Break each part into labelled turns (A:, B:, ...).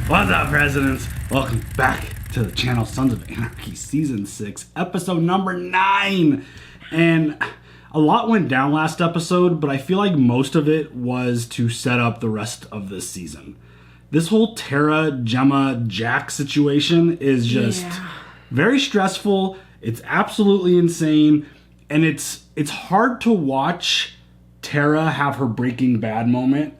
A: What's up, Presidents? Welcome back to the channel Sons of Anarchy Season 6, episode number 9. And a lot went down last episode, but I feel like most of it was to set up the rest of this season. This whole Tara, Gemma, Jack situation is just very stressful. It's absolutely insane. And it's hard to watch Tara have her Breaking Bad moment.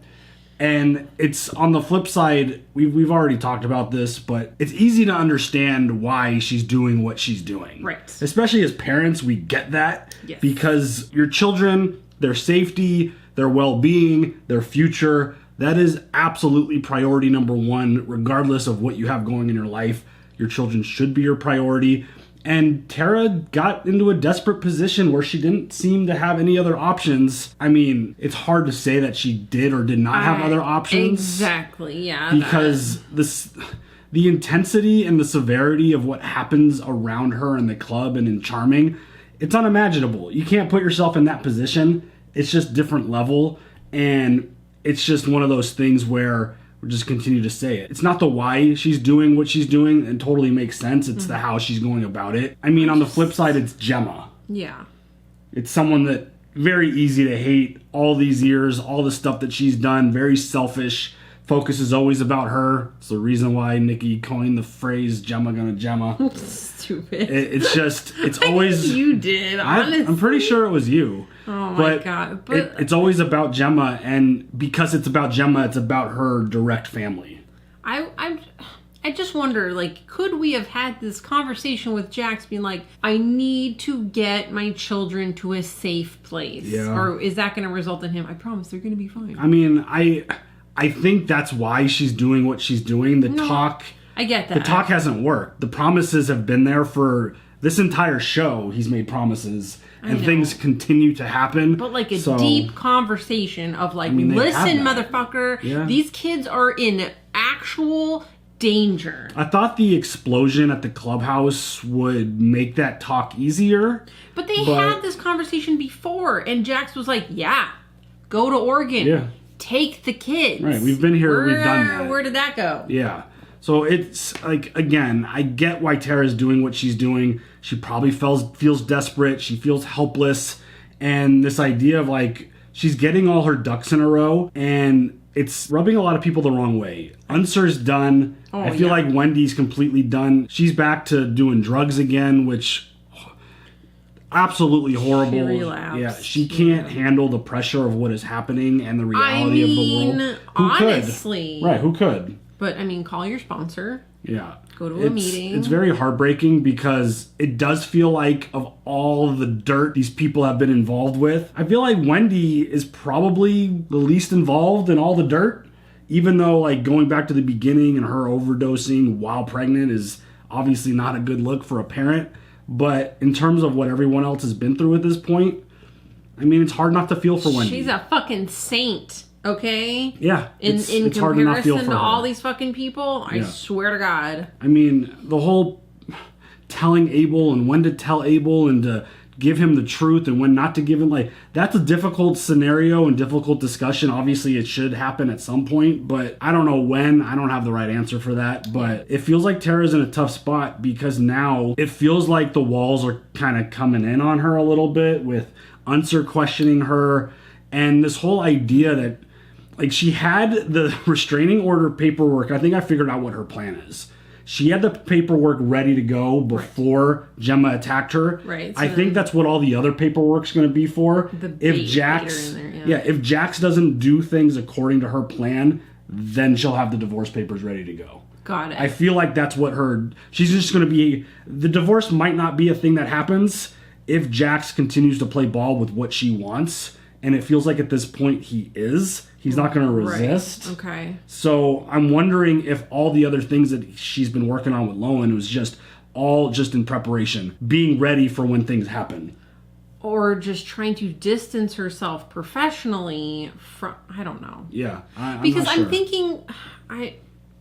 A: And it's on the flip side, we've already talked about this, but it's easy to understand why she's doing what she's doing.
B: Right.
A: Especially as parents, we get that.
B: Yes.
A: Because your children, their safety, their well-being, their future, that is absolutely priority number one, regardless of what you have going in your life. Your children should be your priority. And Tara got into a desperate position where she didn't seem to have any other options. I mean, it's hard to say that she did or did not have other options.
B: Exactly, yeah.
A: Because the intensity and the severity of what happens around her in the club and in Charming, it's unimaginable. You can't put yourself in that position. It's just different level. And it's just one of those things where we'll just continue to say it. It's not the why she's doing what she's doing and totally makes sense. It's the how she's going about it. I mean, on the flip side, it's Gemma.
B: Yeah.
A: It's someone that very easy to hate all these years, all the stuff that she's done, very selfish. Focus is always about her. It's the reason why Nikki coined the phrase Gemma gonna Gemma.
B: Stupid.
A: It's always...
B: You did, honestly.
A: I'm pretty sure it was you.
B: Oh my God. But
A: it's always about Gemma, and because it's about Gemma, it's about her direct family.
B: I just wonder, like, could we have had this conversation with Jax being like, I need to get my children to a safe place?
A: Yeah.
B: Or is that going to result in him, I promise they're going to be fine?
A: I mean, I think that's why she's doing what she's doing.
B: I get that.
A: The talk hasn't worked. The promises have been there for this entire show. He's made promises, and things continue to happen.
B: But like a deep conversation of like, listen, motherfucker, these kids are in actual danger.
A: I thought the explosion at the clubhouse would make that talk easier.
B: But they had this conversation before, and Jax was like, yeah, go to Oregon.
A: Yeah. Take
B: the kids.
A: Right, we've been here, we've done that.
B: Where did that go?
A: Yeah. So it's like, again, I get why Tara's doing what she's doing. She probably feels desperate. She feels helpless. And this idea of like, she's getting all her ducks in a row, and it's rubbing a lot of people the wrong way. Unser's done. I feel like Wendy's completely done. She's back to doing drugs again, which... absolutely horrible.
B: She relapsed.
A: Yeah, she can't handle the pressure of what is happening and the reality of the world. Who
B: honestly.
A: could? Right, who could?
B: But, I mean, call your sponsor.
A: Yeah.
B: Go to a meeting.
A: It's very heartbreaking because it does feel like of all the dirt these people have been involved with, I feel like Wendy is probably the least involved in all the dirt. Even though, like, going back to the beginning and her overdosing while pregnant is obviously not a good look for a parent. But in terms of what everyone else has been through at this point, I mean, it's hard not to feel for Wendy.
B: She's a fucking saint, okay?
A: Yeah.
B: It's comparison
A: hard to not feel for her.
B: all these fucking people, I swear to God.
A: I mean, the whole telling Abel and when to tell Abel and to give him the truth and when not to give him, like, that's a difficult scenario and difficult discussion. Obviously, it should happen at some point, but I don't know when. I don't have the right answer for that, but it feels like Tara's in a tough spot because now it feels like the walls are kind of coming in on her a little bit with Unser questioning her and this whole idea that, like, she had the restraining order paperwork. I think I figured out what her plan is. She had the paperwork ready to go before Gemma attacked her.
B: Right.
A: So I think that's what all the other paperwork's going to be for. If Jax, if Jax doesn't do things according to her plan, then she'll have the divorce papers ready to go.
B: Got it.
A: I feel like that's what she's just going to be, the divorce might not be a thing that happens if Jax continues to play ball with what she wants. And it feels like at this point he's not going to resist.
B: Right. Okay.
A: So I'm wondering if all the other things that she's been working on with Lowen was just in preparation, being ready for when things happen.
B: Or just trying to distance herself professionally from, I don't know.
A: Yeah.
B: Because I'm thinking, I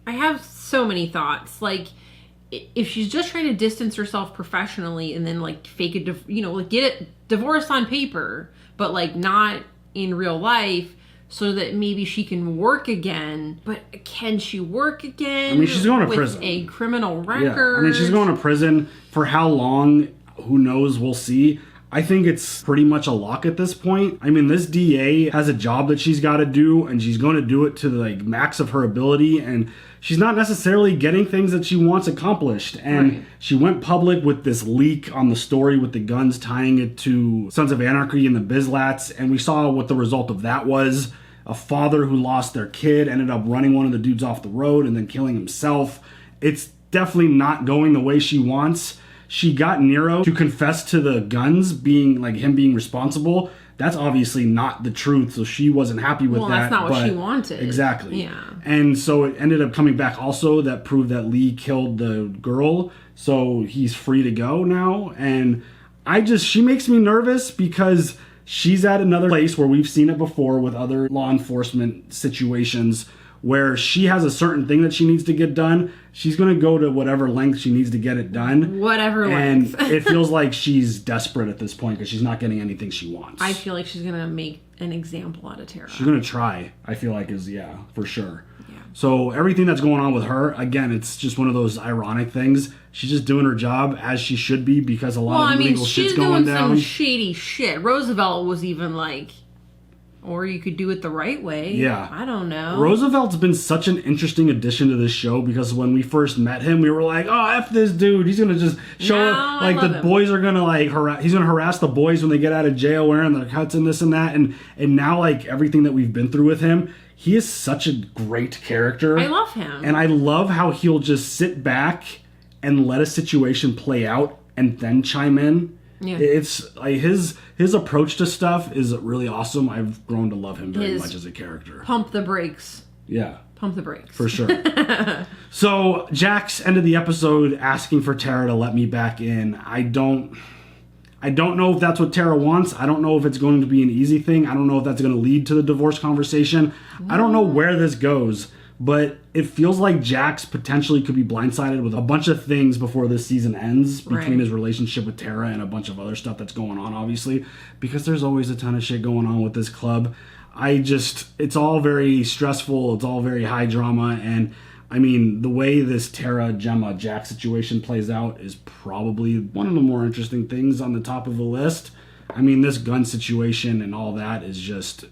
B: have so many thoughts. Like, if she's just trying to distance herself professionally and then like fake like get it divorced on paper, but like not in real life, so that maybe she can work again. But can she work again?
A: I mean, she's going to
B: with
A: prison.
B: A criminal record.
A: Yeah. I mean, she's going to prison for how long? Who knows? We'll see. I think it's pretty much a lock at this point. I mean, this DA has a job that she's got to do, and she's going to do it to the max of her ability, and she's not necessarily getting things that she wants accomplished. And she went public with this leak on the story with the guns, tying it to Sons of Anarchy and the Bizlats, and we saw what the result of that was. A father who lost their kid ended up running one of the dudes off the road and then killing himself. It's definitely not going the way she wants. She got Nero to confess to the guns being him being responsible. That's obviously not the truth, so she wasn't happy with that.
B: Well, that's not what she wanted.
A: Exactly.
B: Yeah.
A: And so it ended up coming back also that proved that Lee killed the girl, so he's free to go now. And she makes me nervous because she's at another place where we've seen it before with other law enforcement situations where she has a certain thing that she needs to get done. She's going to go to whatever length she needs to get it done.
B: Whatever length.
A: And it feels like she's desperate at this point because she's not getting anything she wants.
B: I feel like she's going to make an example out of Tara.
A: She's going to try, I feel like, for sure.
B: Yeah.
A: So everything that's going on with her, again, it's just one of those ironic things. She's just doing her job as she should be because a lot of illegal shit's going down.
B: She's doing some shady shit. Roosevelt was even like, or you could do it the right way.
A: Yeah.
B: I don't know.
A: Roosevelt's been such an interesting addition to this show because when we first met him, we were like, oh, F this dude. He's going to just show up. The boys are going to he's going to harass the boys when they get out of jail wearing their cuts and this and that. And now everything that we've been through with him, he is such a great character.
B: I love him.
A: And I love how he'll just sit back and let a situation play out and then chime in. Yeah. It's his approach to stuff is really awesome. I've grown to love him very much as a character.
B: Pump the brakes.
A: Yeah.
B: Pump the brakes.
A: For sure. So Jax ended the episode asking for Tara to let me back in. I don't know if that's what Tara wants. I don't know if it's going to be an easy thing. I don't know if that's going to lead to the divorce conversation. I don't know where this goes. But it feels like Jax potentially could be blindsided with a bunch of things before this season ends between his relationship with Tara and a bunch of other stuff that's going on, obviously, because there's always a ton of shit going on with this club. It's all very stressful. It's all very high drama. And I mean, the way this Tara, Gemma, Jax situation plays out is probably one of the more interesting things on the top of the list. I mean, this gun situation and all that is just,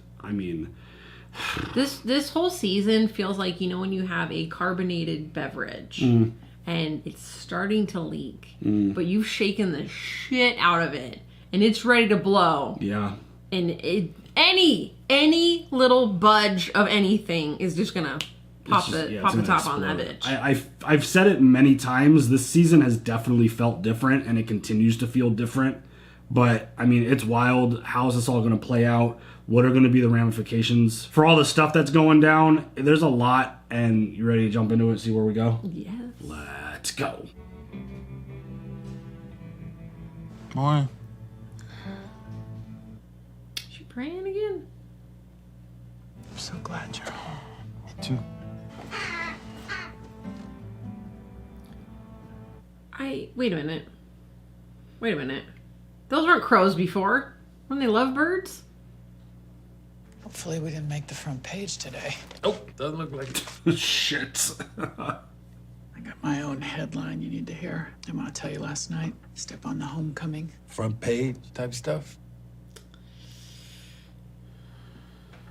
B: This whole season feels like, when you have a carbonated beverage and it's starting to leak, but you've shaken the shit out of it and it's ready to blow.
A: Yeah.
B: And any little budge of anything is just gonna pop the top on that bitch.
A: I've said it many times. This season has definitely felt different and it continues to feel different. But it's wild. How is this all going to play out? What are going to be the ramifications for all the stuff that's going down? There's a lot, and you ready to jump into it, see where we go?
B: Yes.
A: Let's go.
C: Morning.
B: Is she praying again?
C: I'm so glad you're home. Me too.
B: Wait a minute. Those weren't crows before. Weren't they lovebirds?
D: Hopefully we didn't make the front page today.
C: Oh, doesn't look like it.
A: Shit.
D: I got my own headline you need to hear. I'm gonna tell you last night. Step on the homecoming.
C: Front page type stuff.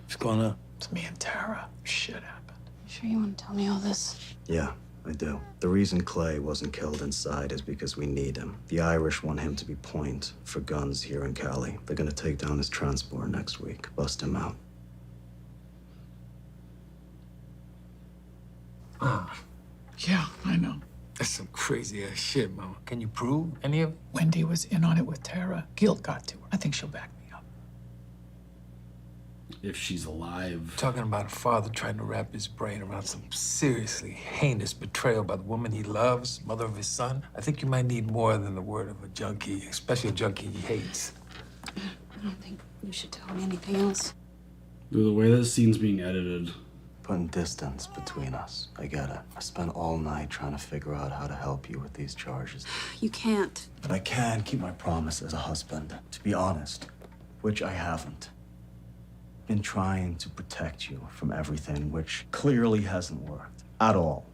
C: What's going on?
D: It's me and Tara. Shit happened.
E: Sure you want to tell me all this?
F: Yeah, I do. The reason Clay wasn't killed inside is because we need him. The Irish want him to be point for guns here in Cali. They're gonna take down his transport next week, bust him out.
D: Yeah, I know.
C: That's some crazy ass shit, Mama. Can you prove any of it?
D: Wendy was in on it with Tara. Guilt got to her. I think she'll back me up.
A: If she's alive.
C: Talking about a father trying to wrap his brain around some seriously heinous betrayal by the woman he loves, mother of his son. I think you might need more than the word of a junkie, especially a junkie he hates.
E: I don't think you should tell me anything else.
A: The way this scene's being edited.
F: Putting distance between us. I get it. I spent all night trying to figure out how to help you with these charges.
E: You can't.
F: But I can keep my promise as a husband, to be honest, which I haven't. been trying to protect you from everything, which clearly hasn't worked at all.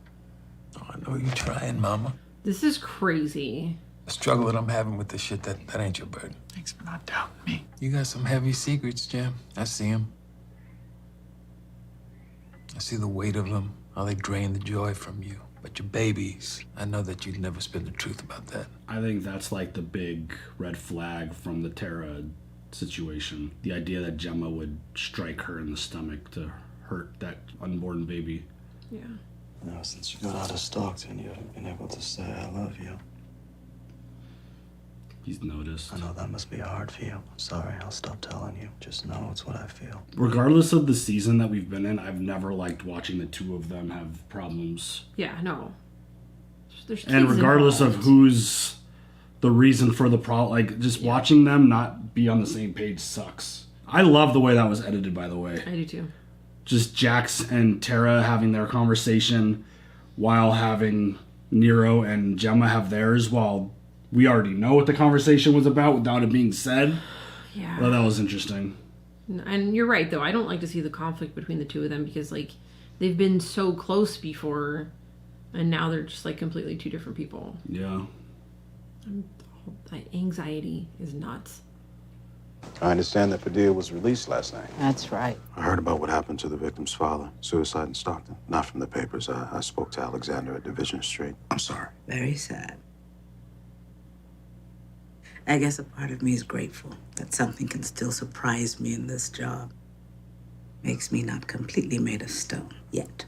C: Oh, I know you're trying, Mama.
B: This is crazy.
C: The struggle that I'm having with this shit, that ain't your burden.
D: Thanks for not doubting me.
C: You got some heavy secrets, Jim. I see them. I see the weight of them, how they drain the joy from you. But your babies, I know that you'd never spin the truth about that.
A: I think that's like the big red flag from the Tara situation. The idea that Gemma would strike her in the stomach to hurt that unborn baby.
B: Yeah.
F: You know, since you got out of Stockton, you haven't been able to say I love you.
A: He's noticed.
F: I know that must be hard for you. I'm sorry, I'll stop telling you. Just know it's what I feel.
A: Regardless of the season that we've been in, I've never liked watching the two of them have problems.
B: Yeah, no. There's
A: And
B: kids
A: regardless
B: involved.
A: of who's the reason for the problem, like, just watching them not be on the same page sucks. I love the way that was edited, by the way.
B: I do too.
A: Just Jax and Tara having their conversation while having Nero and Gemma have theirs, while we already know what the conversation was about without it being said.
B: Yeah.
A: Well, that was interesting.
B: And you're right, though. I don't like to see the conflict between the two of them because, like, they've been so close before, and now they're just, like, completely two different people.
A: Yeah.
B: Anxiety is nuts.
G: I understand that Padilla was released last night.
E: That's right.
G: I heard about what happened to the victim's father. Suicide in Stockton. Not from the papers. I spoke to Alexander at Division Street. I'm sorry.
H: Very sad. I guess a part of me is grateful that something can still surprise me in this job. Makes me not completely made of stone yet.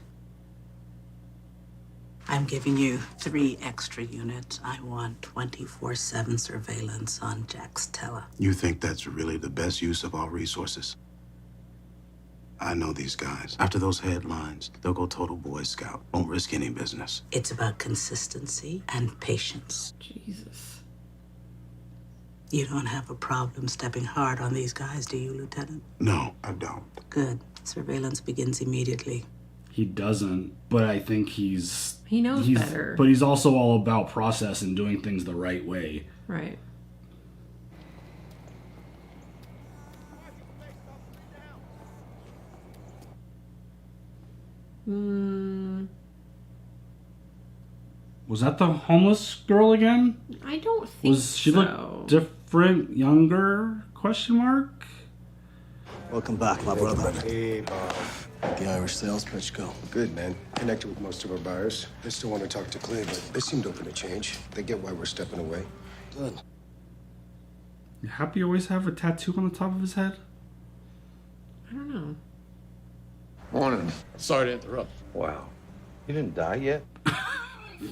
H: I'm giving you 3 extra units. I want 24/7 surveillance on Jax Teller.
G: You think that's really the best use of our resources? I know these guys. After those headlines, they'll go total Boy Scout. Won't risk any business.
H: It's about consistency and patience.
B: Jesus.
H: You don't have a problem stepping hard on these guys, do you, Lieutenant?
G: No, I don't.
H: Good. Surveillance begins immediately.
A: He doesn't, but I think
B: He knows better.
A: But he's also all about process and doing things the right way.
B: Right.
A: Was that the homeless girl again?
B: I don't think
A: Was she
B: so.
A: look different, younger? Question mark.
F: Welcome back, my brother.
I: Hey, Bob.
F: The Irish sales pitch go.
I: Good, man. Connected with most of our buyers. They still want to talk to Clay, but they seemed open to change. They get why we're stepping away.
F: Good.
A: You happy you always have a tattoo on the top of his head?
B: I don't know.
J: Morning. Sorry to interrupt.
K: Wow. You didn't die yet?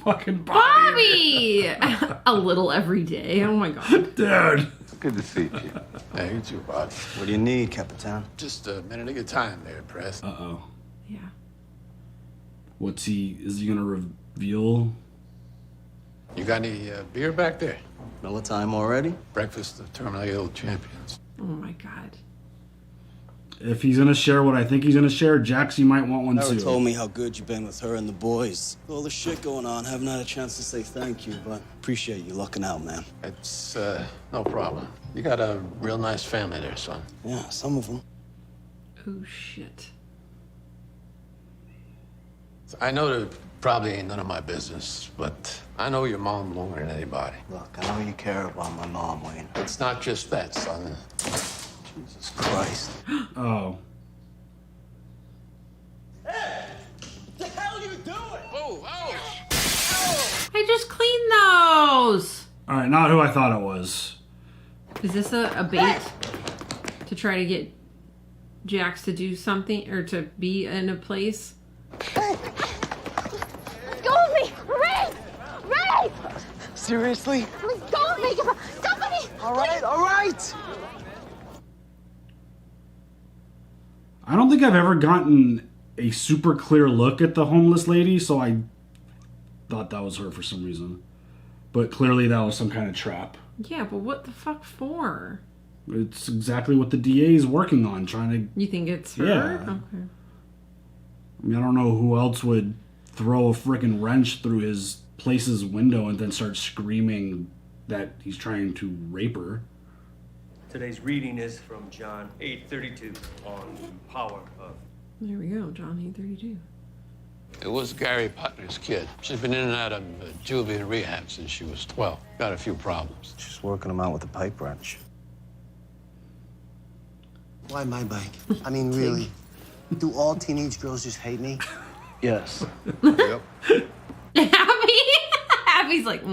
A: Fucking Bobby!
B: A little every day. Oh my god.
A: Dude.
K: It's good to see you.
J: Yeah, you too, Bob.
F: What do you need, Capitan?
J: Just a minute of your time there, Press.
A: Uh-oh.
B: Yeah.
A: Is he gonna reveal?
J: You got any beer back there?
F: Miller time already?
J: Breakfast of terminally ill champions.
B: Oh my god.
A: If he's gonna share what I think he's gonna share, Jax, you might want one
F: Tara
A: too.
F: told me how good you've been with her and the boys. All the shit going on, haven't had a chance to say thank you, but appreciate you looking out, man.
J: It's no problem. You got a real nice family there, son.
F: Yeah, some of them.
B: Oh shit.
J: I know that probably ain't none of my business, but I know your mom longer than anybody.
F: Look, I know you care about my mom, Wayne.
J: It's not just that, son.
F: Jesus Christ.
A: Oh.
J: The hell you doing? Oh,
B: I just cleaned those.
A: Alright, not who I thought it was.
B: Is this a bait to try to get Jax to do something or to be in a place?
L: Let go of me! Ray! Ray!
F: Seriously?
L: Let go of me! Somebody!
F: All right.
A: I don't think I've ever gotten a super clear look at the homeless lady, so I thought that was her for some reason. But clearly that was some kind of trap.
B: Yeah, but what the fuck for?
A: It's exactly what the DA is working on, trying to...
B: You think it's her?
A: Yeah.
B: Okay.
A: I mean, I don't know who else would throw a freaking wrench through his place's window and then start screaming that he's trying to rape her.
M: Today's reading is from John 8:32 on the power of.
B: There we go, John 8:32.
J: It was Gary Putner's kid. She's been in and out of juvie rehab since she was 12. Got a few problems.
F: She's working him out with a pipe wrench.
N: Why my bike? I mean, really? Do all teenage girls just hate me?
F: Yes.
K: Yep.
B: Abby's like,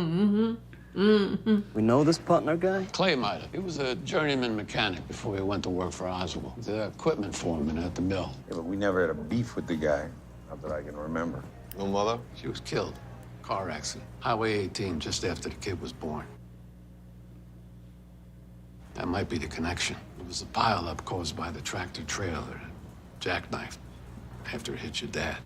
F: We know this Putner guy?
J: Clay might have. He was a journeyman mechanic before he went to work for Oswald. The equipment foreman at the mill.
K: Yeah, but we never had a beef with the guy. Not that I can remember.
J: No mother? She was killed. Car accident. Highway 18, just after the kid was born. That might be the connection. It was a pileup caused by the tractor trailer that jackknifed after it hit your dad.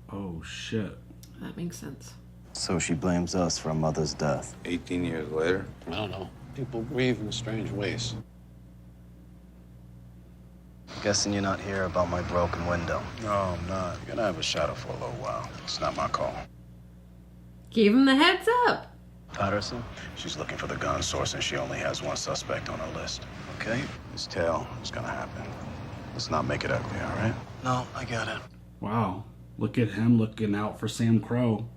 A: Oh, shit.
B: that makes sense.
F: So she blames us for her mother's death.
K: 18 years later?
J: I don't know. People grieve in strange ways.
F: Guessing you're not here about my broken window.
O: No, I'm not. You're gonna have a shadow for a little while. It's not my call.
B: Gave him the heads up.
F: Patterson?
O: She's looking for the gun source, and she only has one suspect on her list. Okay? This tale is gonna happen. Let's not make it ugly, all right?
F: No, I got it.
A: Wow. Look at him looking out for Sam Crow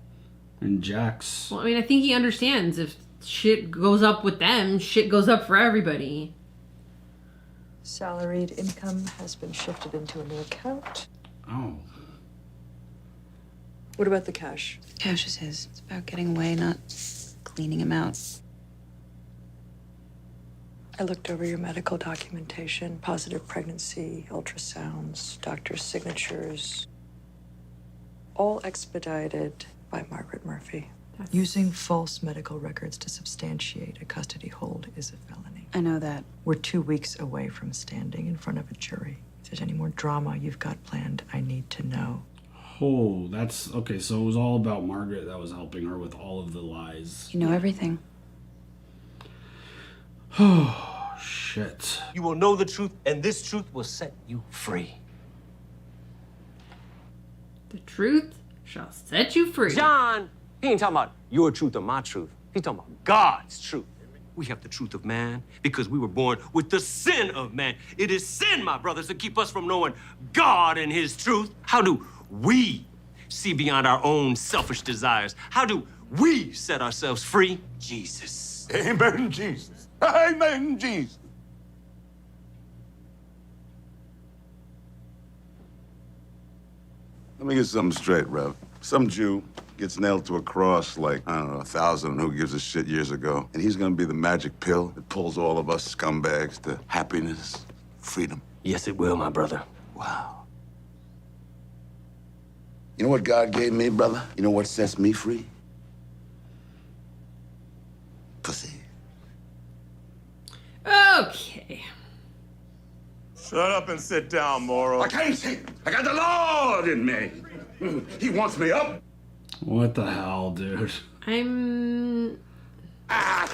A: and Jax.
B: Well, I mean, I think he understands if shit goes up with them, shit goes up for everybody.
P: Salaried income has been shifted into a new account.
A: Oh.
P: What about the cash?
E: Cash is his. It's about getting away, not cleaning him out.
P: I looked over your medical documentation, positive pregnancy, ultrasounds, doctor's signatures, all expedited by Margaret Murphy. Using false medical records to substantiate a custody hold is a felony.
E: I know that.
P: We're 2 weeks away from standing in front of a jury. If there's any more drama you've got planned, I need to know.
A: Oh, that's okay. So it was all about Margaret that was helping her with all of the lies.
E: You know everything.
A: Oh, shit.
M: You will know the truth, and this truth will set you free.
B: The truth shall set you free.
M: John, he ain't talking about your truth or my truth. He's talking about God's truth. We have the truth of man because we were born with the sin of man. It is sin, my brothers, to keep us from knowing God and his truth. How do we see beyond our own selfish desires? How do we set ourselves free? Jesus.
K: Amen, Jesus. Amen, Jesus. Let me get something straight, Rev. Some Jew gets nailed to a cross like, I don't know, 1,000 who gives a shit years ago. And he's gonna be the magic pill that pulls all of us scumbags to happiness, freedom.
M: Yes, it will, my brother.
K: Wow. You know what God gave me, brother? You know what sets me free? Pussy.
B: Okay.
K: Shut up and sit down, Moro. I can't sit. I got the Lord in me. He wants me up.
A: What the hell, dude?
B: I'm...
K: I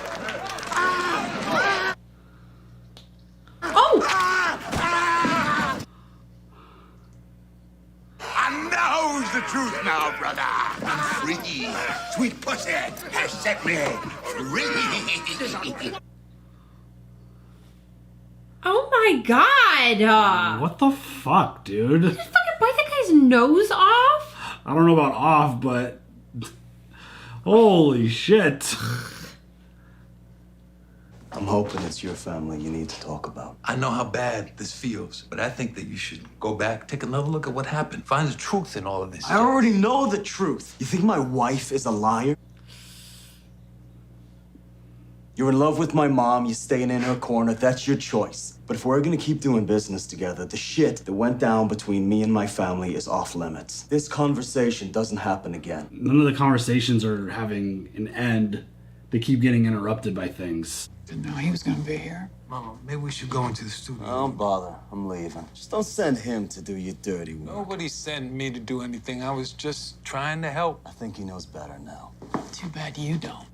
K: knows the truth now, brother. I'm free. Sweet pussy has set me free.
B: Oh my god!
A: What the fuck, dude?
B: Just fucking bite that guy's nose off?
A: I don't know about off, but... Holy shit.
F: I'm hoping it's your family you need to talk about.
C: I know how bad this feels, but I think that you should go back, take another look at what happened, find the truth in all of this.
F: I already know the truth. You think my wife is a liar? You're in love with my mom, you're staying in her corner, that's your choice. But if we're gonna keep doing business together, the shit that went down between me and my family is off limits. This conversation doesn't happen again.
A: None of the conversations are having an end. They keep getting interrupted by things.
D: Didn't know he was gonna be here.
C: Mama, maybe we should go into the studio.
F: Don't bother, I'm leaving. Just don't send him to do your dirty work.
C: Nobody sent me to do anything. I was just trying to help.
F: I think he knows better now.
D: Too bad you don't.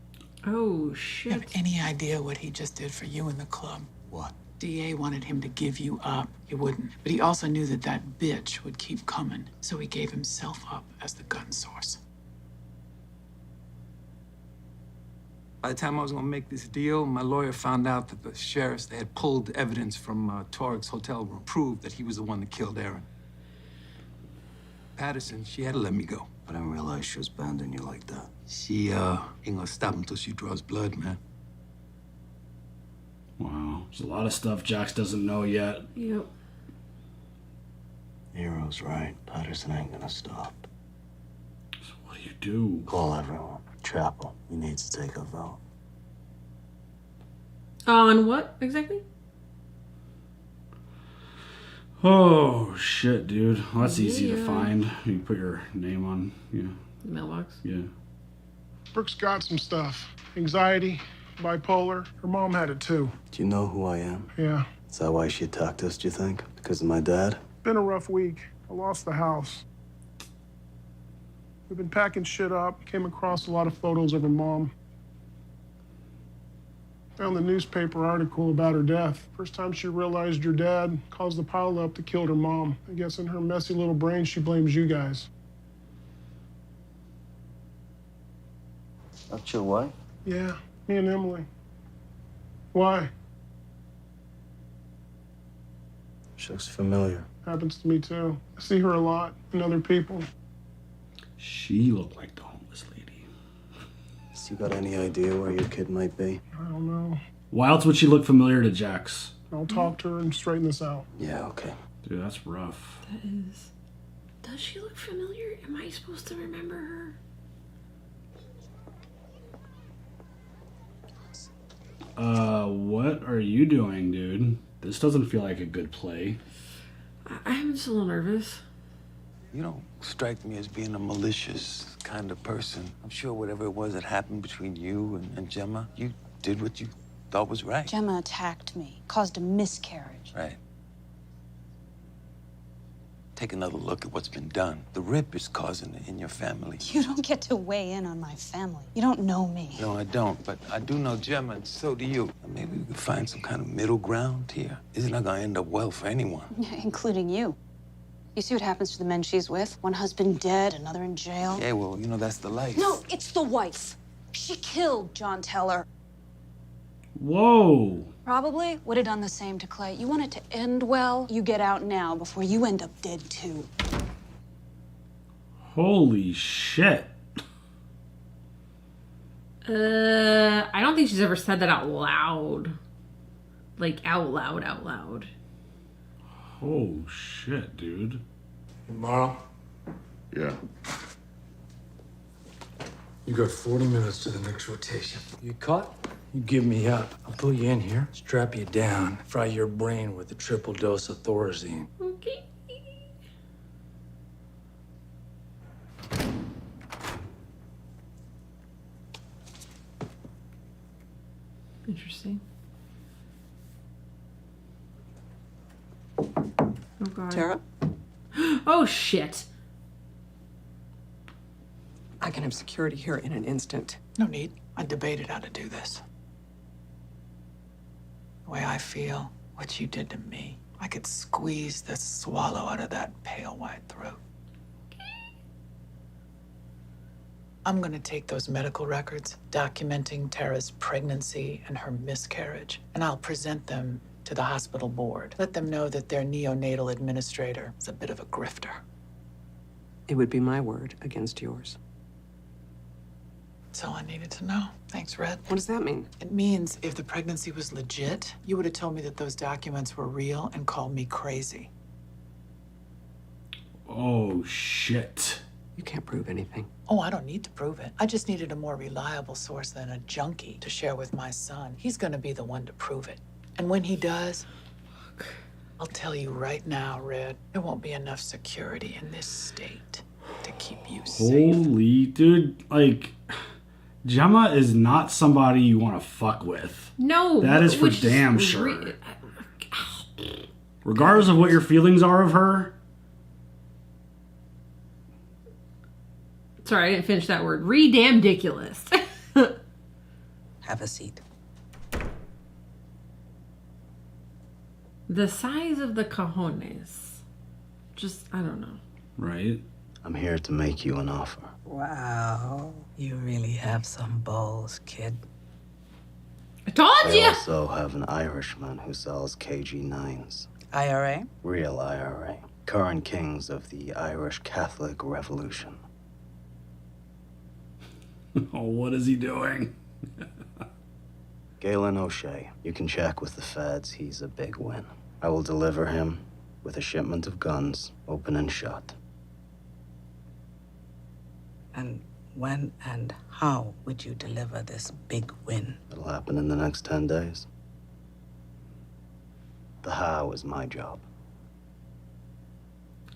B: Oh, shit.
D: You have any idea what he just did for you in the club?
F: What?
D: DA wanted him to give you up. He wouldn't. But he also knew that that bitch would keep coming. So he gave himself up as the gun source.
C: By the time I was gonna make this deal, my lawyer found out that the sheriffs, they had pulled evidence from Torik's hotel room, proved that he was the one that killed Aaron. Patterson, she had to let me go.
F: I didn't realize she was banding you like that.
C: She ain't gonna stop until she draws blood, man.
A: Wow. There's a lot of stuff Jax doesn't know yet.
B: Yep.
F: Hero's right. Patterson ain't gonna stop.
A: So what do you do?
F: Call everyone. Chapel. He needs to take a vote.
B: On what exactly?
A: Oh, shit, dude. Well, that's easy to
B: Yeah.
A: find. You put your name on,
B: Mailbox.
A: Yeah.
Q: Brooke's got some stuff. Anxiety, bipolar. Her mom had it too.
F: Do you know who I am?
Q: Yeah.
F: Is that why she attacked us, do you think? Because of my dad?
Q: Been a rough week. I lost the house. We've been packing shit up. Came across a lot of photos of her mom. Found the newspaper article about her death. First time she realized your dad caused the pileup that killed her mom. I guess in her messy little brain, she blames you guys.
F: That's your wife?
Q: Yeah, me and Emily. Why?
F: She looks familiar.
Q: Happens to me too. I see her a lot and other people.
A: She looked like the homeless lady.
F: So you got any idea where your kid might be?
Q: I don't know.
A: Why else would she look familiar to Jax?
Q: I'll talk to her and straighten this out.
F: Yeah, okay.
A: Dude, that's rough.
B: That is. Does she look familiar? Am I supposed to remember her?
A: What are you doing, dude? This doesn't feel like a good play.
B: I'm just a little nervous.
C: You don't strike me as being a malicious kind of person. I'm sure whatever it was that happened between you and Gemma, you did what you thought was right.
E: Gemma attacked me, caused a miscarriage.
C: Right. Take another look at what's been done. The rip is causing it in your family.
E: You don't get to weigh in on my family. You don't know me.
C: No, I don't, but I do know Gemma, and so do you. Maybe we could find some kind of middle ground here. This is not gonna end up well for anyone.
E: Including you. You see what happens to the men she's with? One husband dead, another in jail.
C: Yeah, well, you know, that's the life.
E: No, it's the wife. She killed John Teller.
A: Whoa.
E: Probably would have done the same to Clay. You want it to end well, you get out now before you end up dead too.
A: Holy shit.
B: I don't think she's ever said that out loud. Like, out loud.
A: Oh shit, dude.
C: Tomorrow?
K: Yeah.
C: You got 40 minutes to the next rotation. You caught? You give me up. I'll pull you in here, strap you down, fry your brain with a triple dose of Thorazine.
B: Okay. Interesting. Oh god.
R: Tara?
B: Oh shit.
R: I can have security here in an instant.
D: No need. I debated how to do this. The way I feel, what you did to me, I could squeeze the swallow out of that pale white throat. I'm gonna take those medical records documenting Tara's pregnancy and her miscarriage, and I'll present them to the hospital board. Let them know that their neonatal administrator is a bit of a grifter.
R: It would be my word against yours.
D: That's all I needed to know. Thanks, Red.
R: What does that mean?
D: It means if the pregnancy was legit, you would have told me that those documents were real and called me crazy.
A: Oh shit.
R: You can't prove anything.
D: Oh, I don't need to prove it. I just needed a more reliable source than a junkie to share with my son. He's gonna be the one to prove it. And when he does, I'll tell you right now, Red, there won't be enough security in this state to keep you safe.
A: Holy dude, like Gemma is not somebody you want to fuck with.
B: No.
A: That is for
B: which
A: damn sure. Regardless of what your feelings are of her.
B: Sorry, I didn't finish that word. Re-damn-diculous.
R: Have a seat.
B: The size of the cojones. Just, I don't know.
A: Right?
F: I'm here to make you an offer.
H: Wow. You really have some balls, kid.
B: I told
F: They
B: you!
F: also have an Irishman who sells KG-9s.
H: IRA?
F: Real IRA. Current kings of the Irish Catholic Revolution.
A: Oh, what is he doing?
F: Galen O'Shea, you can check with the feds. He's a big win. I will deliver him with a shipment of guns, open and shut.
H: And when and how would you deliver this big win?
F: It'll happen in the next 10 days. The how is my job.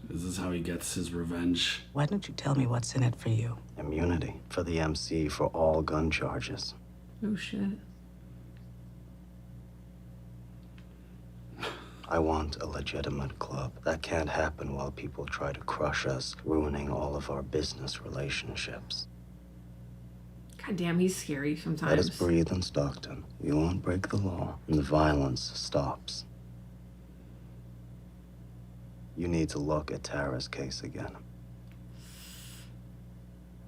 A: Is this how he gets his revenge?
H: Why don't you tell me what's in it for you?
F: Immunity for the MC for all gun charges.
B: Oh, shit.
F: I want a legitimate club. That can't happen while people try to crush us, ruining all of our business relationships.
B: God damn, he's scary
F: Let
B: sometimes.
F: us breathe in Stockton. You won't break the law, and the violence stops. You need to look at Tara's case again.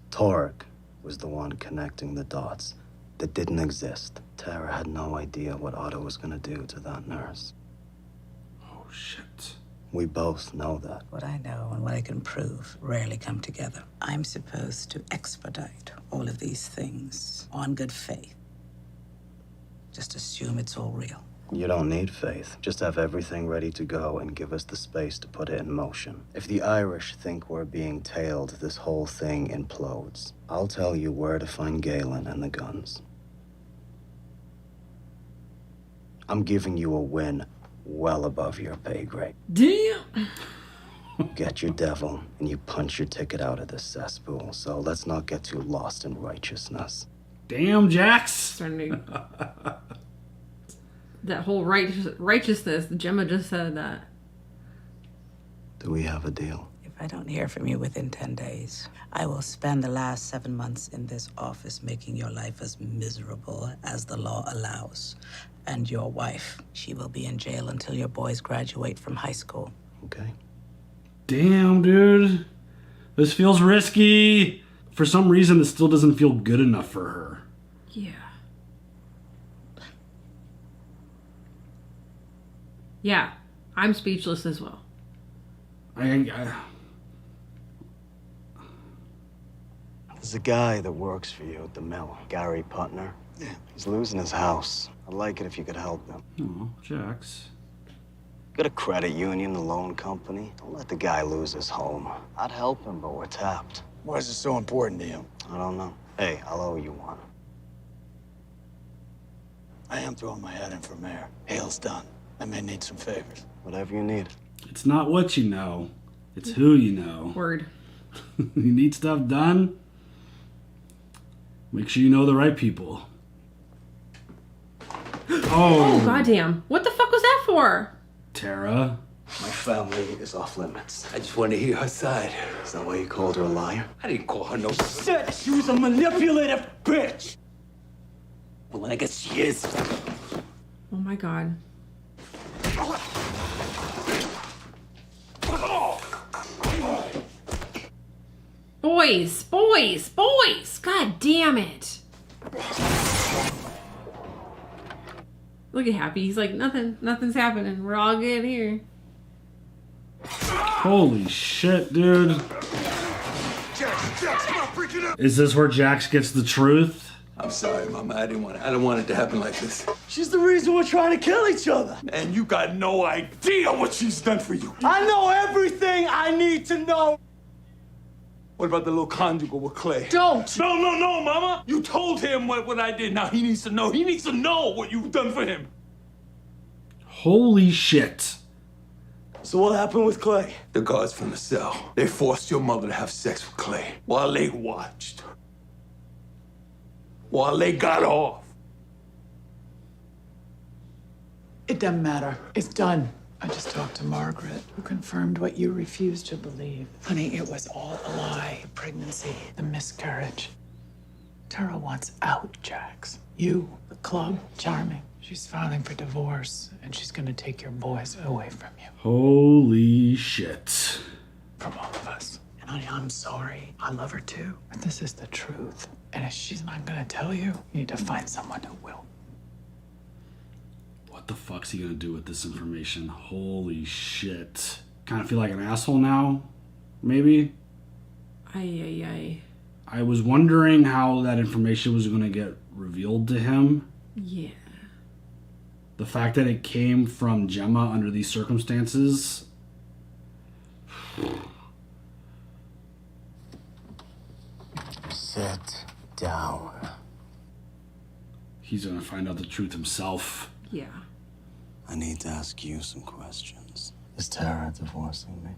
F: Torek was the one connecting the dots that didn't exist. Tara had no idea what Otto was gonna do to that nurse.
A: Oh, shit.
F: We both know that.
H: What I know and what I can prove rarely come together. I'm supposed to expedite all of these things on good faith. Just assume it's all real.
F: You don't need faith. Just have everything ready to go and give us the space to put it in motion. If the Irish think we're being tailed, this whole thing implodes. I'll tell you where to find Galen and the guns. I'm giving you a win well above your pay grade.
B: Damn!
F: Get your devil, and you punch your ticket out of this cesspool. So let's not get too lost in righteousness.
A: Damn, Jax!
B: Starting to... That whole righteousness, Gemma just said that.
F: Do we have a deal?
H: If I don't hear from you within 10 days, I will spend the last 7 months in this office making your life as miserable as the law allows. And your wife, she will be in jail until your boys graduate from high school.
F: Okay.
A: Damn, dude. This feels risky. For some reason, this still doesn't feel good enough for her.
B: Yeah. Yeah, I'm speechless as well.
F: There's a guy that works for you at the mill, Gary Putner. Yeah. He's losing his house. I'd like it if you could help him.
A: Oh, Jax.
F: Got a credit union, a loan company. Don't let the guy lose his home. I'd help him, but we're tapped.
I: Why is it so important to you?
F: I don't know. Hey, I'll owe you one.
I: I am throwing my hat in for mayor. Hale's done. I may need some favors.
F: Whatever you need.
A: It's not what you know. It's who you know.
B: Word.
A: You need stuff done? Make sure you know the right people.
B: Oh, goddamn. What the fuck was that for?
A: Tara.
F: My family is off limits.
C: I just want to hear her side.
F: Is that why you called her a liar?
C: I didn't call her no
F: Said she was a manipulative bitch!
C: Well, I guess she is.
B: Oh my god. Boys, boys, boys! God damn it. Look at Happy. He's like, nothing's happening. We're all good here.
A: Holy shit, dude.
I: Jax, come on, freak it up!
A: Is this where Jax gets the truth?
C: I'm sorry, Mama. I don't want it to happen like this.
F: She's the reason we're trying to kill each other.
C: And you got no idea what she's done for you.
F: I know everything I need to know.
C: What about the little conjugal with Clay?
D: Don't!
C: No, Mama! You told him what I did. Now he needs to know. He needs to know what you've done for him.
A: Holy shit.
F: So what happened with Clay?
C: The guards from the cell. They forced your mother to have sex with Clay while they watched. While they got off.
D: It doesn't matter. It's done. I just talked to Margaret, who confirmed what you refused to believe. Honey, it was all a lie. The pregnancy, the miscarriage. Tara wants out, Jax. You, the club, charming. She's filing for divorce, and she's gonna take your boys away from you.
A: Holy shit.
D: From all of us. And honey, I'm sorry. I love her too. But this is the truth. And if she's not gonna tell you, you need to find someone who will.
A: What the fuck's he gonna do with this information? Holy shit. Kind of feel like an asshole now, maybe?
B: Ay.
A: I was wondering how that information was gonna get revealed to him.
B: Yeah.
A: The fact that it came from Gemma under these circumstances.
F: Sit down.
A: He's gonna find out the truth himself.
B: Yeah.
F: I need to ask you some questions. Is Tara divorcing me?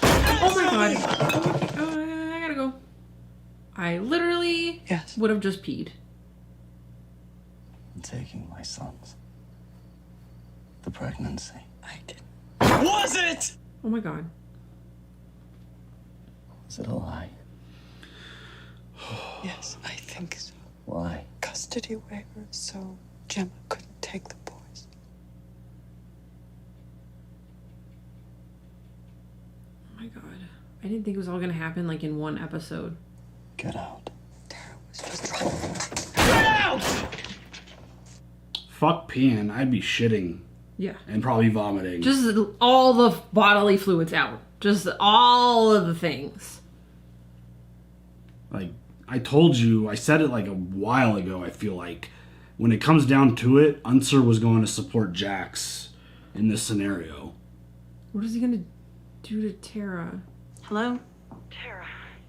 B: Oh my god. I gotta go. I literally would have just peed.
F: I'm taking my sons. The pregnancy.
P: I didn't.
F: Was it?
B: Oh my god.
F: Is it a lie?
P: Yes, I think so.
F: Why?
P: Custody waiver, so Gemma couldn't take the boys.
B: Oh my god. I didn't think it was all gonna happen like in one episode.
F: Get out.
A: Fuck peeing. I'd be shitting.
B: Yeah.
A: And probably vomiting.
B: Just all the bodily fluids out. Just all of the things.
A: Like, I told you, I said it like a while ago, I feel like. When it comes down to it, Unser was going to support Jax in this scenario.
B: What is he gonna do to Tara?
S: Hello? Tara,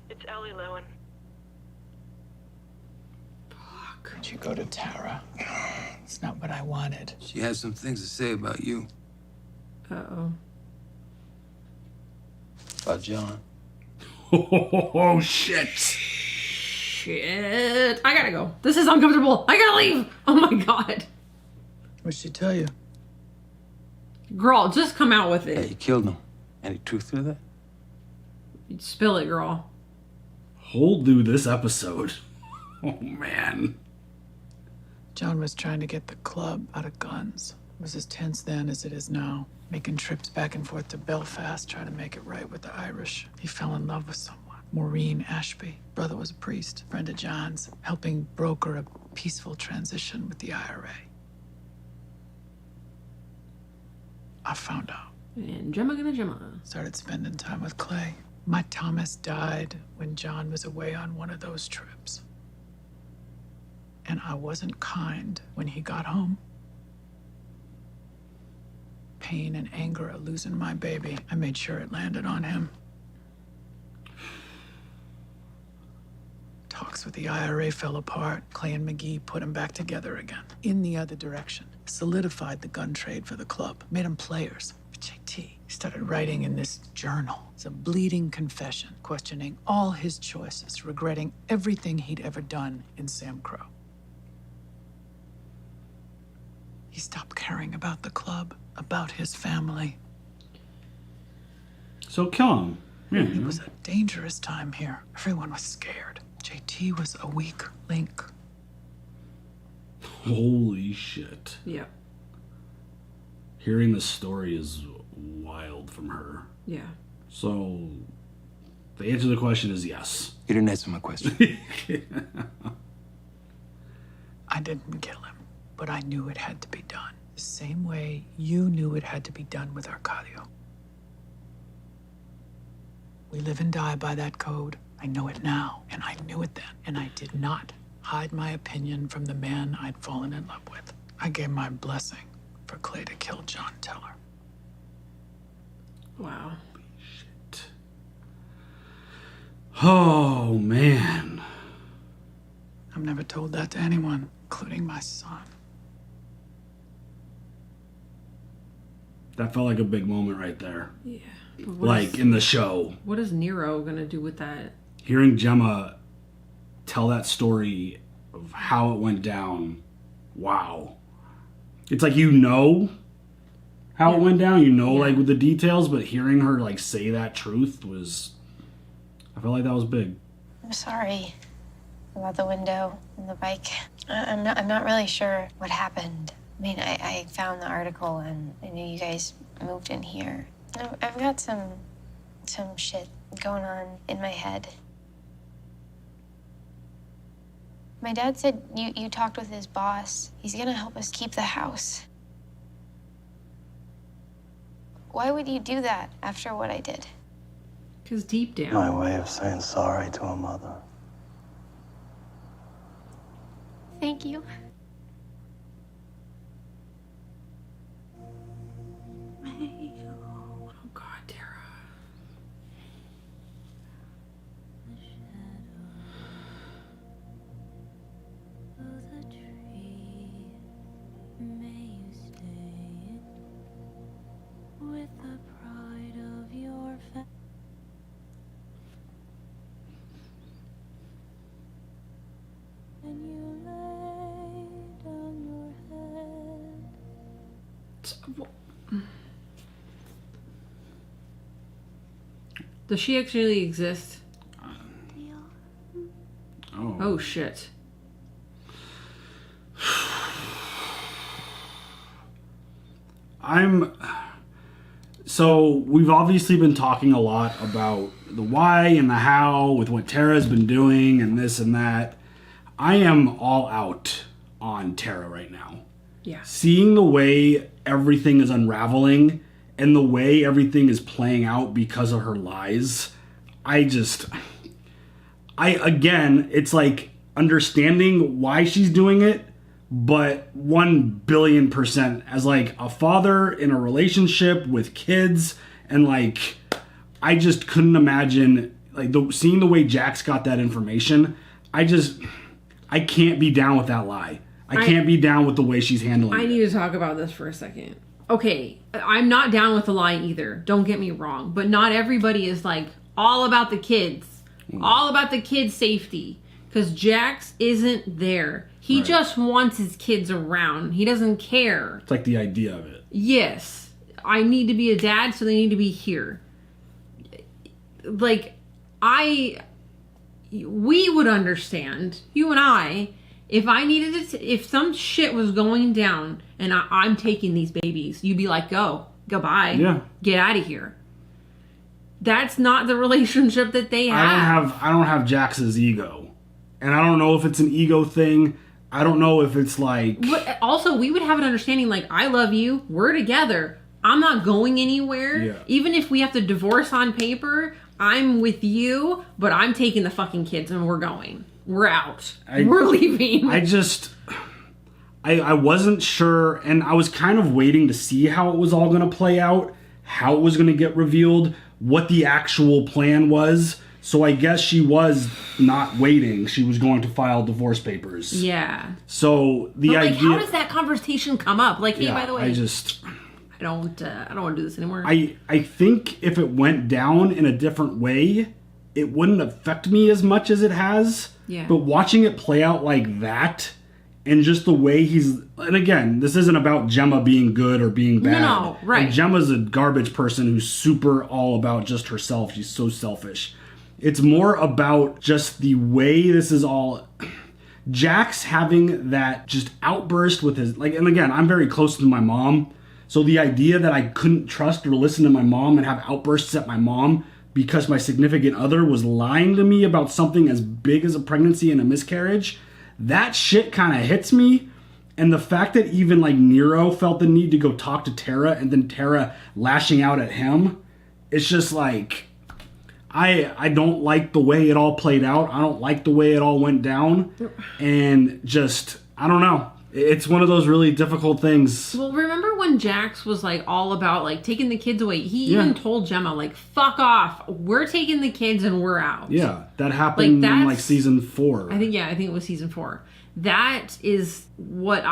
S: it's Ellie Lowen.
D: Could you go to Tara? It's not what I wanted.
C: She has some things to say about you.
B: Uh-oh.
C: About John.
A: Oh, shit.
B: Shit. I gotta go. This is uncomfortable. I gotta leave. Oh my god.
D: What'd she tell you?
B: Girl, just come out with
C: Yeah,
B: it.
C: you killed him. Any truth to that?
B: Spill it, girl.
A: Hold through this episode. Oh, man.
D: John was trying to get the club out of guns. It was as tense then as it is now. Making trips back and forth to Belfast, trying to make it right with the Irish. He fell in love with someone, Maureen Ashby. Brother was a priest, friend of John's, helping broker a peaceful transition with the IRA. I found out.
B: And Gemma.
D: Started spending time with Clay. My Thomas died when John was away on one of those trips. And I wasn't kind when he got home. Pain and anger at losing my baby, I made sure it landed on him. Talks with the IRA fell apart. Clay and McGee put them back together again. In the other direction. Solidified the gun trade for the club. Made them players. But JT started writing in this journal. It's a bleeding confession, questioning all his choices, regretting everything he'd ever done in Sam Crow. He stopped caring about the club, about his family.
A: So kill him. Yeah,
D: It was a dangerous time here. Everyone was scared. JT was a weak link.
A: Holy shit.
B: Yeah.
A: Hearing this story is wild from her.
B: Yeah.
A: So, the answer to the question is yes.
C: You didn't answer my question.
D: I didn't kill him, but I knew it had to be done. The same way you knew it had to be done with Arcadio. We live and die by that code. I know it now, and I knew it then. And I did not hide my opinion from the man I'd fallen in love with. I gave my blessing for Clay to kill John Teller.
B: Wow.
A: Shit. Oh, man.
D: I've never told that to anyone, including my son.
A: That felt like a big moment right there.
B: Yeah.
A: Like in the show.
B: What is Nero gonna do with that?
A: Hearing Gemma tell that story of how it went down, wow. It's like you know how it went down, you know, like with the details, but hearing her like say that truth was, I felt like that was big.
L: I'm sorry about the window and the bike. I'm not really sure what happened. I mean, I found the article and I knew you guys moved in here. I've got some shit going on in my head. My dad said you talked with his boss. He's gonna help us keep the house. Why would you do that after what I did?
B: Because deep down.
N: My way of saying sorry to a mother.
L: Thank you.
B: Oh God, Tara.
T: With the pride of your and you lay down your head.
B: Does she actually exist?
A: Oh.
B: Oh shit.
A: So we've obviously been talking a lot about the why and the how with what Tara's been doing and this and that. I am all out on Tara right now.
B: Yeah.
A: Seeing the way everything is unraveling and the way everything is playing out because of her lies, again, it's like understanding why she's doing it, but 1,000,000,000% as like a father in a relationship with kids, and like I just couldn't imagine like seeing the way Jax got that information. I can't be down with that lie. I can't be down with the way she's handling it.
B: I need to talk about this for a second. Okay, I'm not down with the lie either. Don't get me wrong, but not everybody is like all about the kids, all about the kids' safety, because Jax isn't there. He just wants his kids around. He doesn't care.
A: It's like the idea of it.
B: Yes, I need to be a dad, so they need to be here. Like, we would understand, you and I, if some shit was going down and I'm taking these babies, you'd be like, goodbye.
A: Yeah.
B: Get out of here. That's not the relationship that they have.
A: I don't have Jax's ego. And I don't know if it's an ego thing. I don't know if it's like...
B: But also, we would have an understanding like, I love you, we're together, I'm not going anywhere.
A: Yeah.
B: Even if we have to divorce on paper, I'm with you, but I'm taking the fucking kids and we're going. We're out. We're leaving.
A: I wasn't sure, and I was kind of waiting to see how it was all going to play out, how it was going to get revealed, what the actual plan was. So I guess she was not waiting. She was going to file divorce papers.
B: Yeah.
A: So the idea...
B: how does that conversation come up? Like, hey, by the way...
A: I
B: don't want to do this anymore.
A: I think if it went down in a different way, it wouldn't affect me as much as it has.
B: Yeah.
A: But watching it play out like that, and just the way he's... And again, this isn't about Gemma being good or being bad.
B: No, right.
A: And Gemma's a garbage person who's super all about just herself. She's so selfish. It's more about just the way this is all... Jax having that just outburst with his... And again, I'm very close to my mom. So the idea that I couldn't trust or listen to my mom and have outbursts at my mom because my significant other was lying to me about something as big as a pregnancy and a miscarriage, that shit kind of hits me. And the fact that even Nero felt the need to go talk to Tara and then Tara lashing out at him, it's just like... I don't like the way it all played out. I don't like the way it all went down. And just, I don't know. It's one of those really difficult things.
B: Well, remember when Jax was all about taking the kids away? He even told Gemma fuck off. We're taking the kids and we're out.
A: Yeah, that happened in season 4.
B: I think it was season 4. That is what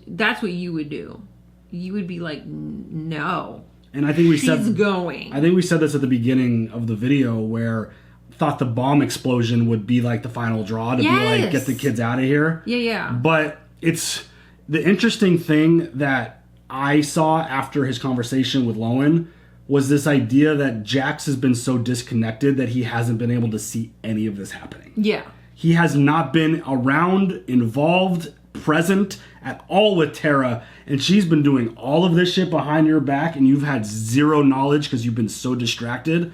B: that's what you would do. You would be like, no.
A: And I think
B: She's going.
A: I think we said this at the beginning of the video where thought the bomb explosion would be the final draw to be get the kids out of here.
B: Yeah.
A: But it's the interesting thing that I saw after his conversation with Lowen was this idea that Jax has been so disconnected that he hasn't been able to see any of this happening.
B: Yeah.
A: He has not been around, involved, present at all with Tara, and she's been doing all of this shit behind your back, and you've had zero knowledge because you've been so distracted.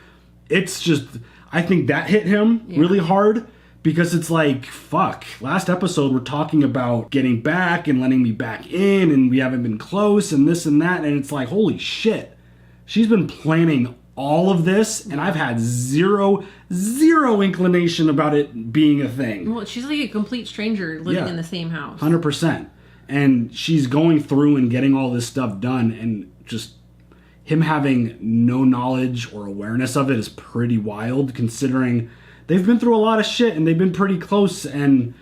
A: It's just, I think that hit him really hard Because it's like, fuck, last episode we're talking about getting back and letting me back in, and we haven't been close and this and that, and it's like, holy shit. She's been planning all of this, and I've had zero inclination about it being a thing.
B: Well, she's like a complete stranger living in the same house.
A: 100%. And she's going through and getting all this stuff done, and just him having no knowledge or awareness of it is pretty wild, considering they've been through a lot of shit and they've been pretty close. And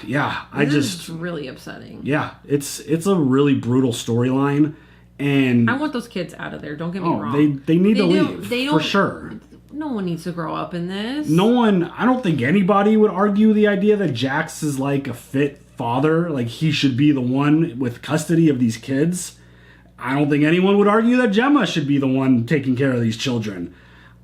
A: yeah,
B: It's really upsetting.
A: Yeah, it's a really brutal storyline, and
B: I want those kids out of there. Don't get me wrong.
A: They need to leave for sure.
B: No one needs to grow up in this.
A: No one. I don't think anybody would argue the idea that Jax is like a fit father, like he should be the one with custody of these kids. I don't think anyone would argue that Gemma should be the one taking care of these children.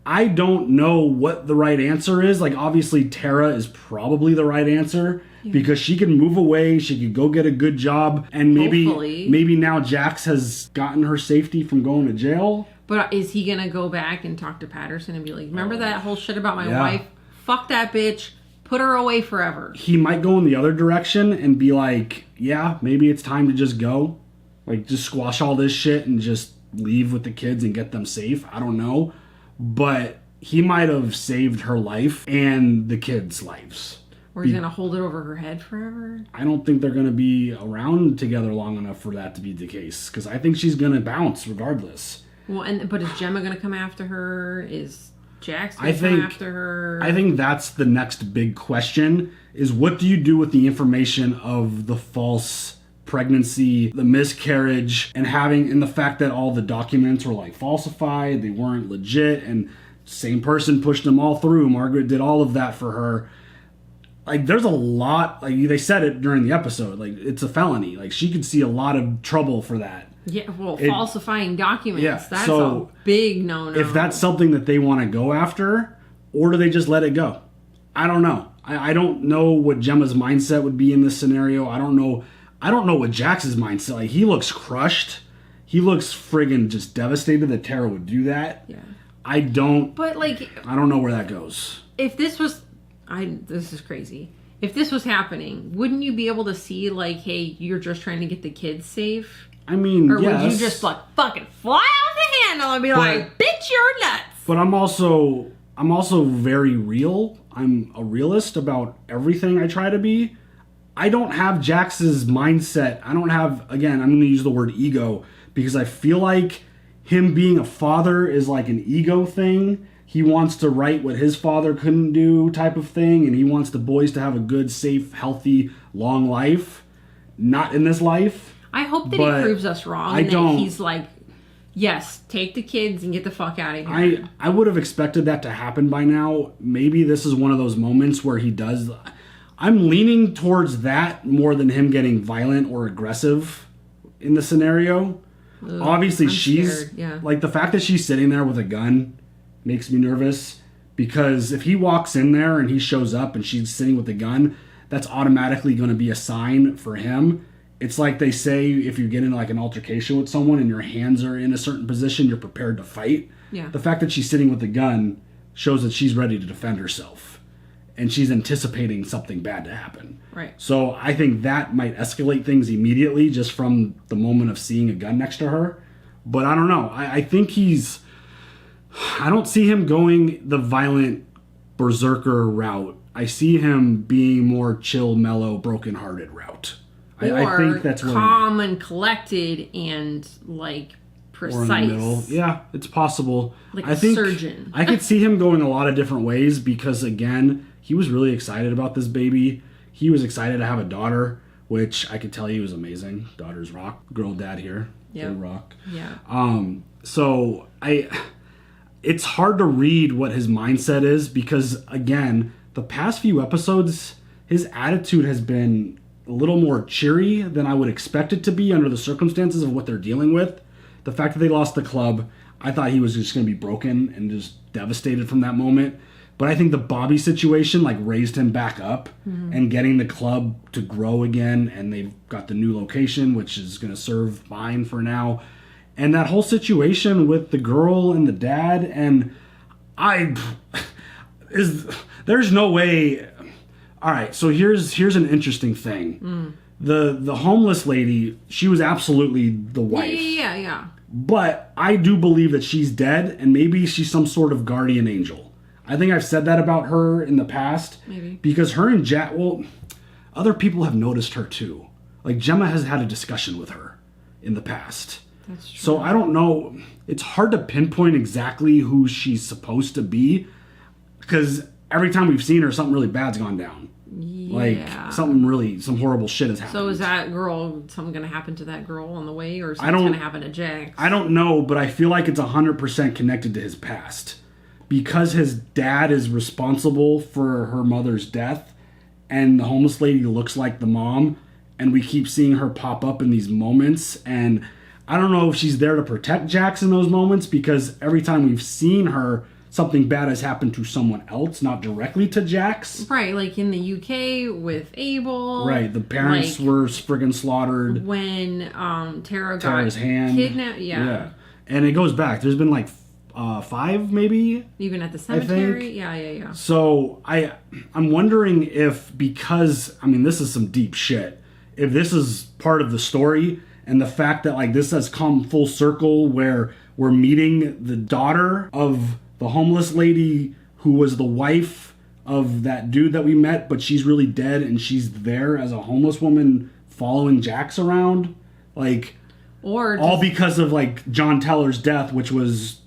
A: I don't know what the right answer is. Like, obviously Tara is probably the right answer because she can move away, she could go get a good job, and maybe now Jax has gotten her safety from going to jail.
B: But is he gonna go back and talk to Patterson and be like, remember that whole shit about my wife? Fuck that bitch. Put her away forever.
A: He might go in the other direction and be like, yeah, maybe it's time to just go. Like, just squash all this shit and just leave with the kids and get them safe. I don't know. But he might have saved her life and the kids' lives.
B: Or he's going to hold it over her head forever?
A: I don't think they're going to be around together long enough for that to be the case. Because I think she's going to bounce regardless.
B: Well, but is Gemma going to come after her? Is Jax going to come after her?
A: I think that's the next big question, is what do you do with the information of the false pregnancy, the miscarriage, and the fact that all the documents were like falsified, they weren't legit, and same person pushed them all through. Margaret did all of that for her. Like, there's a lot, like they said it during the episode, like it's a felony. Like, she could see a lot of trouble for that.
B: Yeah, well, falsifying documents, that's
A: so
B: a big no-no.
A: If that's something that they want to go after, or do they just let it go? I don't know. I don't know what Gemma's mindset would be in this scenario. I don't know what Jax's mindset. Like, he looks crushed. He looks friggin' just devastated that Tara would do that.
B: Yeah.
A: I don't know where that goes.
B: If this was... this is crazy. If this was happening, wouldn't you be able to see, like, hey, you're just trying to get the kids safe?
A: I mean,
B: or
A: yes.
B: would you just, like, fucking fly off the handle and be like, bitch, you're nuts?
A: But I'm also very real. I'm a realist about everything I try to be. I don't have Jax's mindset. I don't have, again, I'm going to use the word ego, because I feel like him being a father is like an ego thing. He wants to right what his father couldn't do type of thing, and he wants the boys to have a good, safe, healthy, long life. Not in this life.
B: I hope that he proves us wrong and that he's like, yes, take the kids and get the fuck out of here.
A: I would have expected that to happen by now. Maybe this is one of those moments where he does. I'm leaning towards that more than him getting violent or aggressive in the scenario.
B: Ugh,
A: Obviously,
B: I'm
A: she's
B: scared, yeah.
A: like, the fact that she's sitting there with a gun makes me nervous, because if he walks in there and he shows up and she's sitting with a gun, that's automatically going to be a sign for him. It's like they say, if you get in like an altercation with someone and your hands are in a certain position, you're prepared to fight.
B: Yeah.
A: The fact that she's sitting with a gun shows that she's ready to defend herself, and she's anticipating something bad to happen.
B: Right.
A: So I think that might escalate things immediately just from the moment of seeing a gun next to her. But I don't know. I think I don't see him going the violent berserker route. I see him being more chill, mellow, brokenhearted route. I think that's
B: calm and collected and like precise.
A: Or in the middle. Yeah, it's possible.
B: Like
A: I think
B: surgeon.
A: I could see him going a lot of different ways, because again, he was really excited about this baby. He was excited to have a daughter, which I could tell you was amazing. Daughters rock. Girl dad here.
B: Yeah.
A: They rock.
B: Yeah.
A: So it's hard to read what his mindset is, because again, the past few episodes, his attitude has been a little more cheery than I would expect it to be under the circumstances of what they're dealing with. The fact that they lost the club, I thought he was just going to be broken and just devastated from that moment. But I think the Bobby situation like raised him back up, and getting the club to grow again, and they've got the new location, which is going to serve fine for now. And that whole situation with the girl and the dad, and There's no way. All right, so here's an interesting thing. The homeless lady, she was absolutely the wife.
B: Yeah.
A: But I do believe that she's dead, and maybe she's some sort of guardian angel. I think I've said that about her in the past.
B: Maybe.
A: Because her and Jack, well, other people have noticed her too. Like, Gemma has had a discussion with her in the past.
B: That's true.
A: So I don't know. It's hard to pinpoint exactly who she's supposed to be. Because every time we've seen her, something really bad's gone down.
B: Yeah.
A: Like, some horrible shit has happened.
B: So is that girl, something going to happen to that girl on the way, or
A: I
B: something's
A: don't-
B: going to happen to Jax?
A: I don't know, but I feel like it's 100% connected to his past. Because his dad is responsible for her mother's death, and the homeless lady looks like the mom, and we keep seeing her pop up in these moments, and I don't know if she's there to protect Jax in those moments, because every time we've seen her, something bad has happened to someone else, not directly to Jax.
B: Right, like in the UK with Abel.
A: Right, the parents
B: like
A: were friggin' slaughtered.
B: when Tara
A: Tara's
B: got
A: hand.
B: kidnapped. Yeah.
A: And it goes back. There's been like 5 maybe.
B: Even at the
A: I think.
B: cemetery. Yeah.
A: So I'm wondering if, because I mean, this is some deep shit, if this is part of the story, and the fact that like this has come full circle where we're meeting the daughter of the homeless lady who was the wife of that dude that we met, but she's really dead, and she's there as a homeless woman following Jax around, like,
B: Or
A: all because of like John Teller's death, which was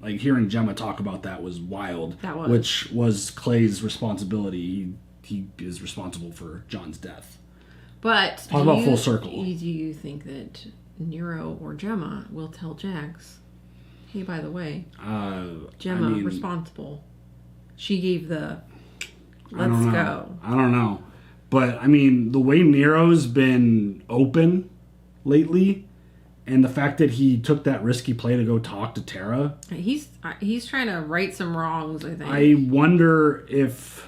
A: like, hearing Gemma talk about that was wild.
B: That was.
A: Which was Clay's responsibility. He is responsible for John's death.
B: But
A: Talk about full circle.
B: Do you think that Nero or Gemma will tell Jax, hey, by the way, Gemma responsible. She gave the let's go.
A: I don't know. But I mean, the way Nero's been open lately, and the fact that he took that risky play to go talk to Tara,
B: He's trying to right some wrongs, I think.
A: I wonder if,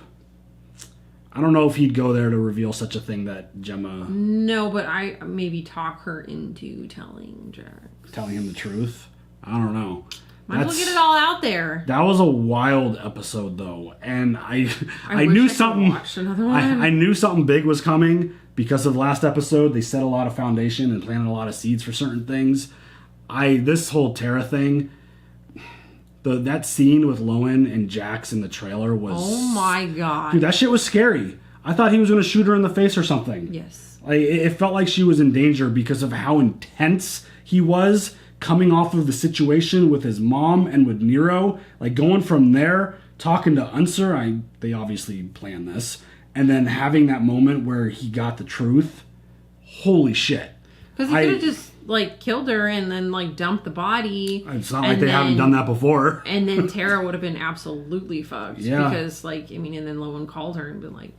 A: I don't know if he'd go there to reveal such a thing that Gemma,
B: No, but I maybe talk her into telling Jax.
A: telling him the truth. I don't know.
B: Might as well get it all out there.
A: That was a wild episode, though, and I
B: wish
A: knew
B: I could
A: something.
B: watch another one.
A: I knew something big was coming because of last episode. They set a lot of foundation and planted a lot of seeds for certain things. This whole Tara thing, that scene with Lowen and Jax in the trailer was.
B: Oh my god,
A: dude, that shit was scary. I thought he was going to shoot her in the face or something.
B: Yes.
A: Like, it felt like she was in danger because of how intense he was coming off of the situation with his mom and with Nero. Like, going from there, talking to Unser, they obviously planned this, and then having that moment where he got the truth. Holy shit.
B: Because he could have just like killed her and then like dumped the body.
A: It's not like they haven't done that before.
B: And then Tara would have been absolutely fucked.
A: Yeah.
B: Because like, I mean, and then Lowen called her and been like,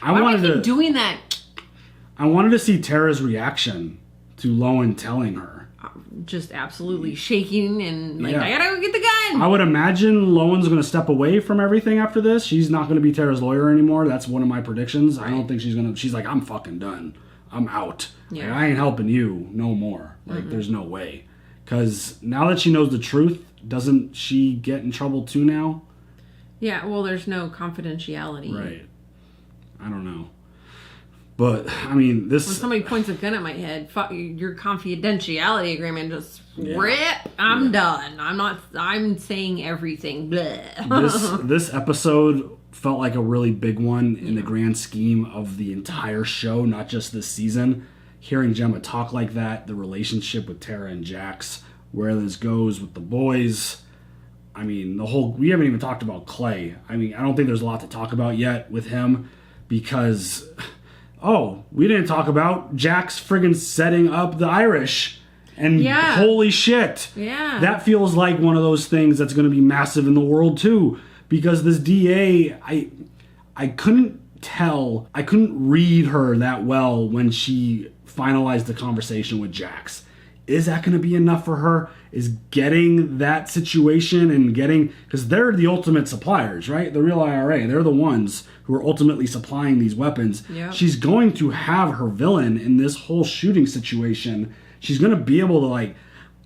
A: I
B: why
A: wanted
B: do I keep
A: to
B: doing that?
A: I wanted to see Tara's reaction to Lowen telling her.
B: Just absolutely shaking and like,
A: Yeah.
B: I gotta go get the gun.
A: I would imagine Lowen's going to step away from everything after this. She's not going to be Tara's lawyer anymore. That's one of my predictions. I don't think she's going to. She's like, I'm fucking done. I'm out.
B: Yeah.
A: Like, I ain't helping you no more. Like, there's no way. Because now that she knows the truth, doesn't she get in trouble too now?
B: Yeah, well, there's no confidentiality.
A: Right. I don't know. But, I mean, this...
B: When somebody points a gun at my head, fuck your confidentiality agreement, just
A: Yeah.
B: rip. I'm done. I'm saying everything. Bleh.
A: this episode felt like a really big one in the grand scheme of the entire show, not just this season. Hearing Gemma talk like that, the relationship with Tara and Jax, where this goes with the boys. I mean, we haven't even talked about Clay. I mean, I don't think there's a lot to talk about yet with him because, we didn't talk about Jax friggin' setting up the Irish. And
B: Yeah.
A: holy shit.
B: Yeah.
A: That feels like one of those things that's going to be massive in the world too. Because this DA, I couldn't tell, I couldn't read her that well when she finalized the conversation with Jax. Is that going to be enough for her? Is getting that situation and because they're the ultimate suppliers, right? The real IRA, they're the ones who are ultimately supplying these weapons.
B: Yep.
A: She's going to have her villain in this whole shooting situation. She's going to be able to,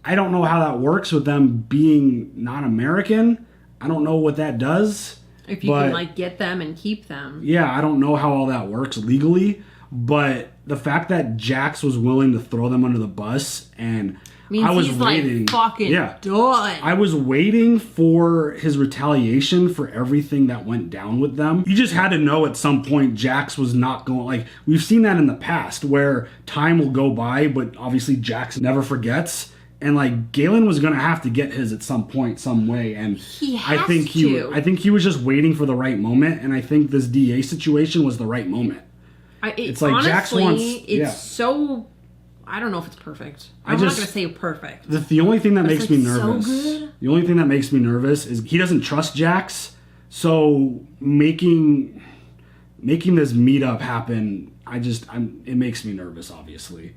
A: I don't know how that works with them being non-American. I don't know what that does.
B: If you can, like, get them and keep them.
A: Yeah, I don't know how all that works legally, but I don't know how all that works legally. But the fact that Jax was willing to throw them under the bus, and
B: means
A: I was
B: he's
A: waiting,
B: like fucking done.
A: I was waiting for his retaliation for everything that went down with them. You just had to know at some point Jax was not going, like, we've seen that in the past where time will go by, but obviously Jax never forgets. And like Galen was gonna have to get his at some point, some way, and I think he was just waiting for the right moment, and I think this DA situation was the right moment.
B: It's like honestly, Jax wants, so. I don't know if it's perfect. I'm not gonna say perfect.
A: The only thing that makes me nervous.
B: So good.
A: The only thing that makes me nervous is he doesn't trust Jax, so making this meetup happen. It makes me nervous, obviously.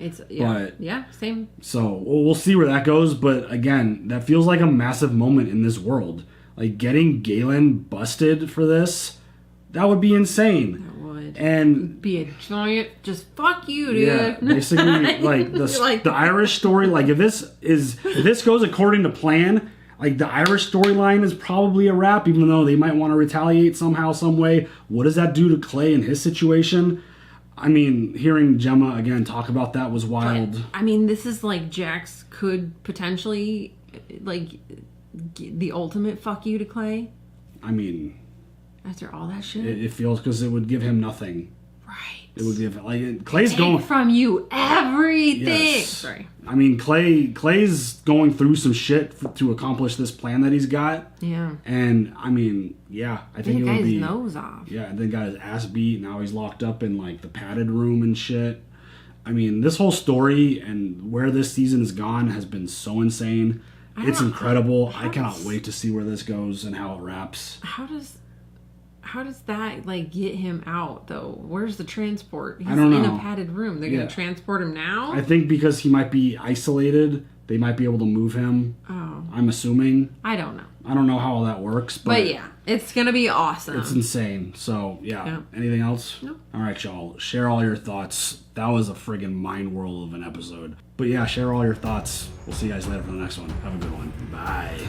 B: Same.
A: So we'll see where that goes, but again, that feels like a massive moment in this world. Like getting Galen busted for this, that would be insane.
B: That would.
A: And
B: be a giant, just fuck you, dude.
A: Yeah, basically, like the Irish story. Like if this goes according to plan, like the Irish storyline is probably a wrap. Even though they might want to retaliate somehow, some way. What does that do to Clay in his situation? I mean, hearing Gemma again talk about that was wild.
B: But, I mean, this is like Jax could potentially like the ultimate fuck you to Clay.
A: I mean,
B: after all that shit,
A: it feels because it would give him nothing.
B: Right.
A: It would give like Clay's
B: take
A: going
B: from you everything.
A: Yes.
B: Sorry.
A: I mean, Clay's going through some shit to accomplish this plan that he's got.
B: Yeah.
A: And I mean, I think it would be
B: his nose off.
A: Yeah, and then got his ass beat. Now he's locked up in like the padded room and shit. I mean, this whole story and where this season has gone has been so insane. It's incredible. I cannot wait to see where this goes and how it wraps.
B: How does that like get him out though? Where's the transport? He's
A: I don't know.
B: in a padded room. They're gonna transport him now?
A: I think because he might be isolated, they might be able to move him.
B: Oh.
A: I'm assuming.
B: I don't know.
A: I don't know how all that works,
B: but yeah, it's gonna be awesome.
A: It's insane. So yeah. Anything else?
B: No.
A: All right, y'all. Share all your thoughts. That was a friggin' mind whirl of an episode. But yeah, share all your thoughts. We'll see you guys later for the next one. Have a good one. Bye.